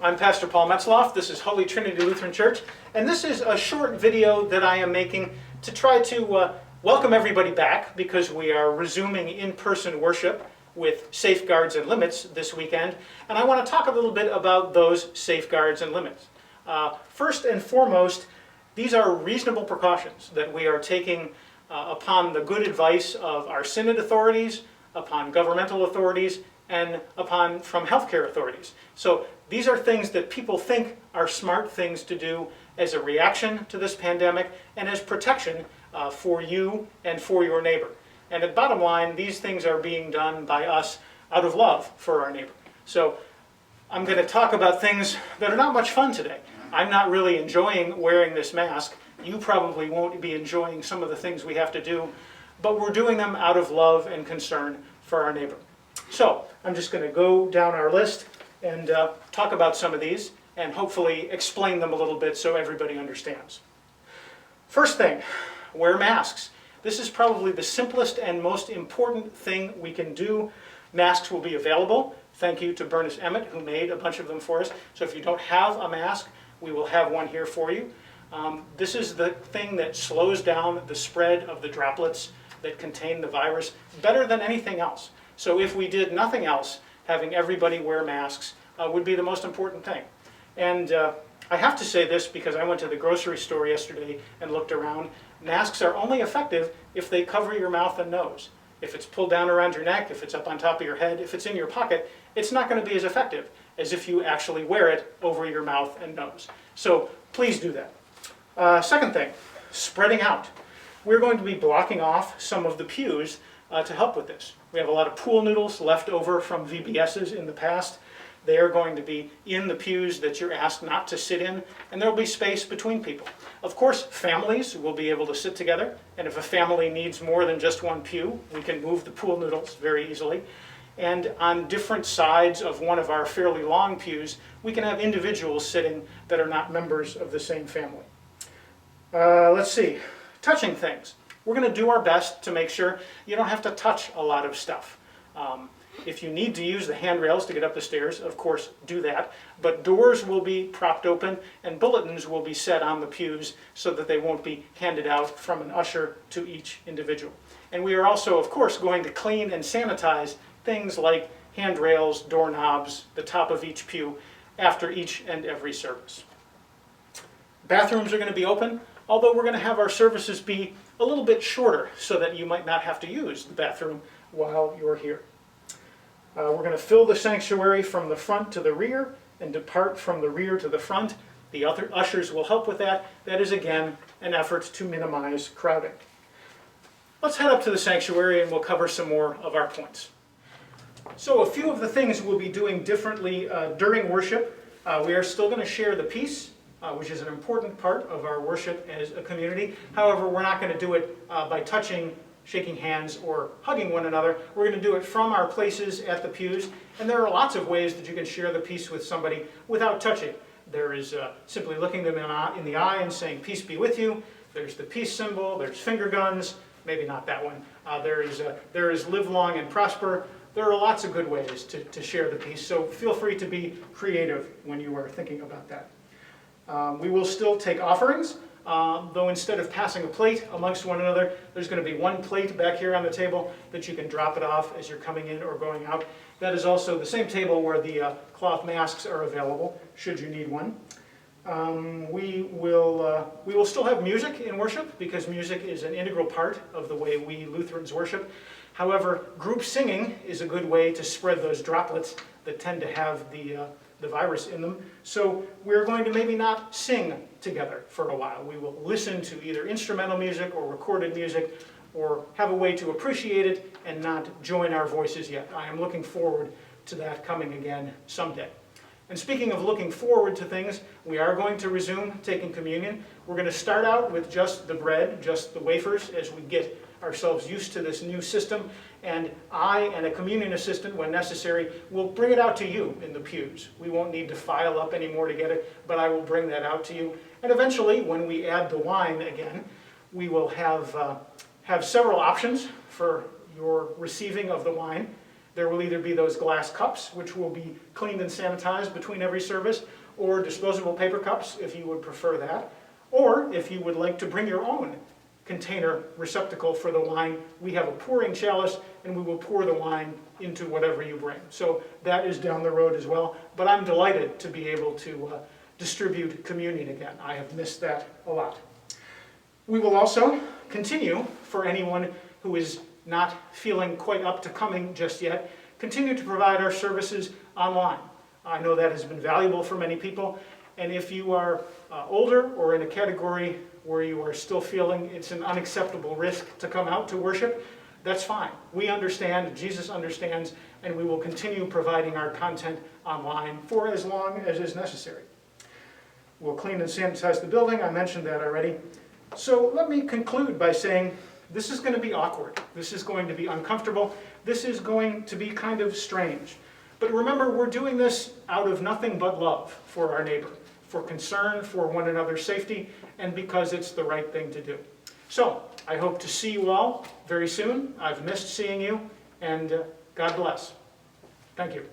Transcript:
I'm Pastor Paul Metzloff. This is Holy Trinity Lutheran Church, and this is a short video that I am making to try to welcome everybody back because we are resuming in-person worship with safeguards and limits this weekend, and I want to talk a little bit about those safeguards and limits. First and foremost, these are reasonable precautions that we are taking upon the good advice of our synod authorities, upon governmental authorities, and from healthcare authorities. So these are things that people think are smart things to do as a reaction to this pandemic and as protection for you and for your neighbor. And at bottom line, these things are being done by us out of love for our neighbor. So I'm going to talk about things that are not much fun today. I'm not really enjoying wearing this mask. You probably won't be enjoying some of the things we have to do, but we're doing them out of love and concern for our neighbor. So I'm just going to go down our list and talk about some of these and hopefully explain them a little bit so everybody understands. First thing, wear masks. This is probably the simplest and most important thing we can do. Masks will be available. Thank you to Bernice Emmett, who made a bunch of them for us. So if you don't have a mask, we will have one here for you. This is the thing that slows down the spread of the droplets that contain the virus better than anything else. So if we did nothing else, having everybody wear masks would be the most important thing. And I have to say this because I went to the grocery store yesterday and looked around. Masks are only effective if they cover your mouth and nose. If it's pulled down around your neck, if it's up on top of your head, if it's in your pocket, it's not going to be as effective as if you actually wear it over your mouth and nose. So please do that. Second thing, spreading out. We're going to be blocking off some of the pews to help with this. We have a lot of pool noodles left over from VBSs in the past. They are going to be in the pews that you're asked not to sit in, and there will be space between people. Of course, families will be able to sit together, and if a family needs more than just one pew, we can move the pool noodles very easily. And on different sides of one of our fairly long pews, we can have individuals sitting that are not members of the same family. Let's see, touching things. We're going to do our best to make sure you don't have to touch a lot of stuff. If you need to use the handrails to get up the stairs, of course, do that. But doors will be propped open and bulletins will be set on the pews so that they won't be handed out from an usher to each individual. And we are also, of course, going to clean and sanitize things like handrails, doorknobs, the top of each pew after each and every service. Bathrooms are going to be open, although we're going to have our services be a little bit shorter so that you might not have to use the bathroom while you're here. We're going to fill the sanctuary from the front to the rear and depart from the rear to the front. The other ushers will help with that. That is, again, an effort to minimize crowding. Let's head up to the sanctuary and we'll cover some more of our points. So a few of the things we'll be doing differently during worship. We are still going to share the peace, which is an important part of our worship as a community. However, we're not going to do it by touching, shaking hands, or hugging one another. We're going to do it from our places at the pews, and there are lots of ways that you can share the peace with somebody without touching. There is simply looking them in the eye and saying, "Peace be with you." There's the peace symbol. There's finger guns. Maybe not that one. There is live long and prosper. There are lots of good ways to share the peace, so feel free to be creative when you are thinking about that. We will still take offerings. Though instead of passing a plate amongst one another, there's going to be one plate back here on the table that you can drop it off as you're coming in or going out. That is also the same table where the cloth masks are available, should you need one. We will still have music in worship because music is an integral part of the way we Lutherans worship. However, group singing is a good way to spread those droplets that tend to have the virus in them. So we're going to maybe not sing together for a while. We will listen to either instrumental music or recorded music or have a way to appreciate it and not join our voices yet. I am looking forward to that coming again someday. And speaking of looking forward to things, we are going to resume taking communion. We're going to start out with just the bread, just the wafers, as we get ourselves used to this new system, and I and a communion assistant, when necessary, will bring it out to you in the pews. We won't need to file up anymore to get it, but I will bring that out to you. And eventually, when we add the wine again, we will have several options for your receiving of the wine. There will either be those glass cups, which will be cleaned and sanitized between every service, or disposable paper cups, if you would prefer that. Or if you would like to bring your own container receptacle for the wine, we have a pouring chalice, and we will pour the wine into whatever you bring. So that is down the road as well. But I'm delighted to be able to distribute communion again. I have missed that a lot. We will also continue, for anyone who is not feeling quite up to coming just yet, continue to provide our services online. I know that has been valuable for many people, and if you are older or in a category where you are still feeling it's an unacceptable risk to come out to worship, that's fine. We understand, Jesus understands, and we will continue providing our content online for as long as is necessary. We'll clean and sanitize the building. I mentioned that already. So let me conclude by saying this is going to be awkward. This is going to be uncomfortable. This is going to be kind of strange. But remember, we're doing this out of nothing but love for our neighbor, for concern for one another's safety, and because it's the right thing to do. So I hope to see you all very soon. I've missed seeing you, and God bless. Thank you.